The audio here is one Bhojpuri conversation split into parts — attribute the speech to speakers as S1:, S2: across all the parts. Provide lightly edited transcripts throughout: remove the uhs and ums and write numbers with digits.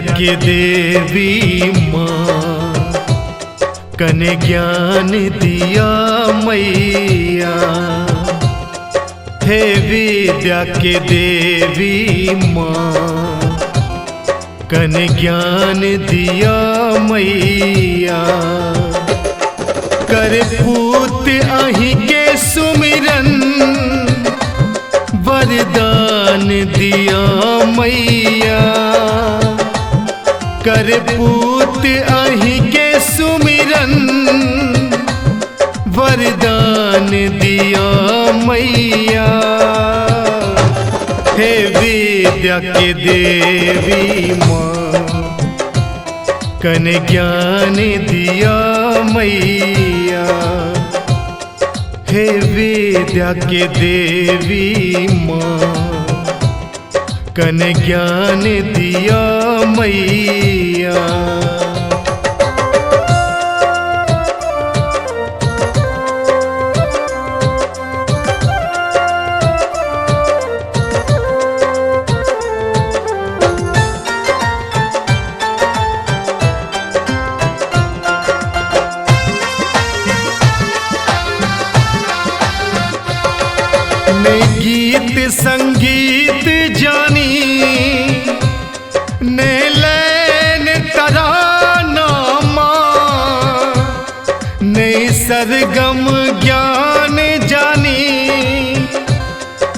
S1: के देवी माँ, कने ज्ञान दिया मैया। हे विद्या के देवी माँ, कने ज्ञान दिया मैया। कर पूत अहि के सुमिरन, वरदान दिया मैया। कर पूत अहि के सुमिरन, वरदान दिया मैया। हे विद्या के देवी माँ, कने ज्ञान दिया मैया। हे विद्या के देवी माँ, कने ज्ञान दिया मैया। ने गीत संगीत जानी, ने लैन तराना माँ। ने सरगम ज्ञान जानी,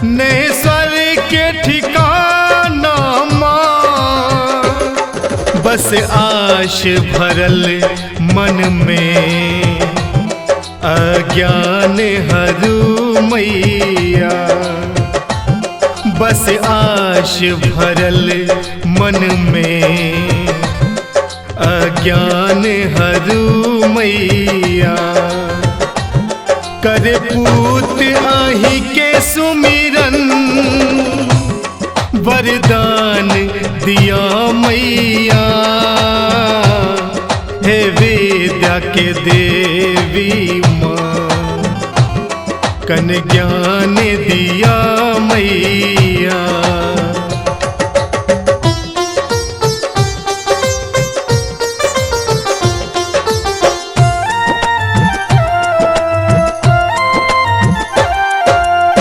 S1: ने स्वर के ठिकाना माँ। बस आश भरल मन में, अज्ञान हरू मैया। बस आश भरल मन में, अज्ञान हरू मैया। कर पूत अहि के सुमिरन, वरदान दिया मैया। हे विद्या के देवी माँ, कने ज्ञान दिया मैया।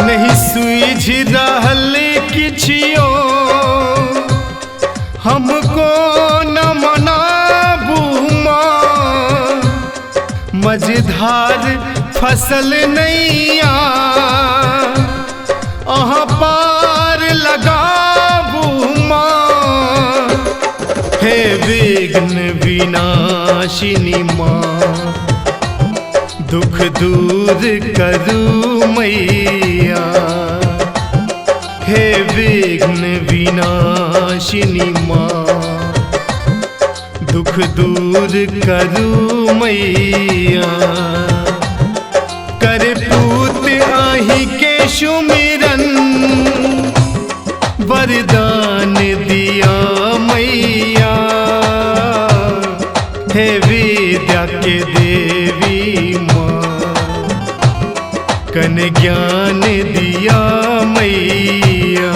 S1: नहीं सूझ रहल किछियो, हमको न मनाबू माँ। मझधार फसल नैया, अहाँ पार लगाबू माँ। हे विघ्न विनाशिनी माँ, दुख दूर करू मैया। हे विघ्न विनाशिनी माँ, दुख दूर करू मैया। कर पूत अहि के सुमिरन, वरदान दिया मैया। हे विद्या के देवी माँ, कने ज्ञान दिया मैया।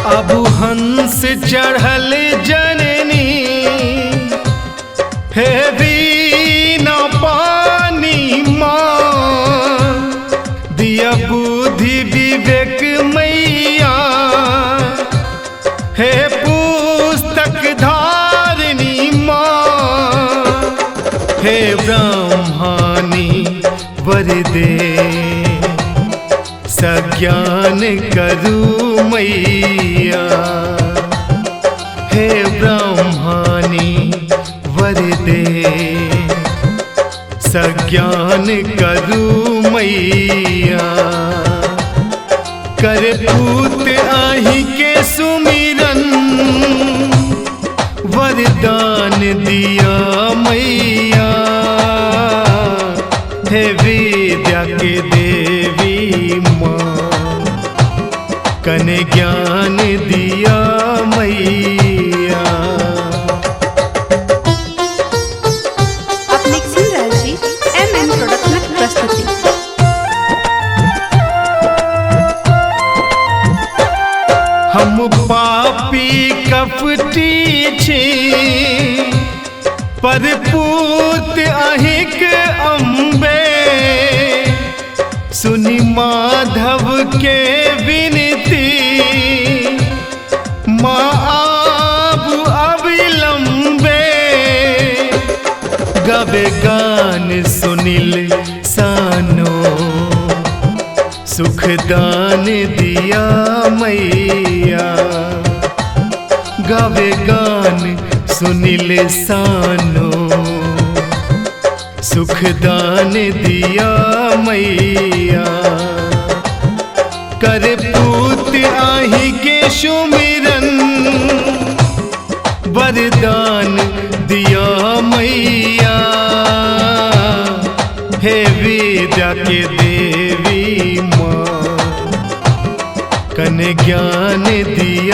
S1: अब हंस चढ़ल जननी, हे वीणा पानी माँ। दिया बुद्धि विवेक मैया, हे पुस्तक धारिणी माँ। हे ब्रह्मानी वर दे, सज्ञान करू मैया। हे ब्रह्मानी वर दे, सज्ञान करू मैया। कर पूत अहि के सुमिरन, वरदान दिया मैया। हे विद्या के देवी कने ज्ञान दिया मैया।
S2: आप सुन रहे जी MM प्रोडक्शन प्रस्तुति।
S1: हम पापी कपटी छी पर पूत अहिक अम्बे, सुनि माधव के विनती माँ आब अविलंबे। गवे गान सुनिल सानो सुख दान दिया मैया। गावे गान सुनिल सानो सुख दान दिया मैया। कर पूत आही के सुमिरन वरदान दिया मैया। हे विद्या के देवी माँ कने ज्ञान दिया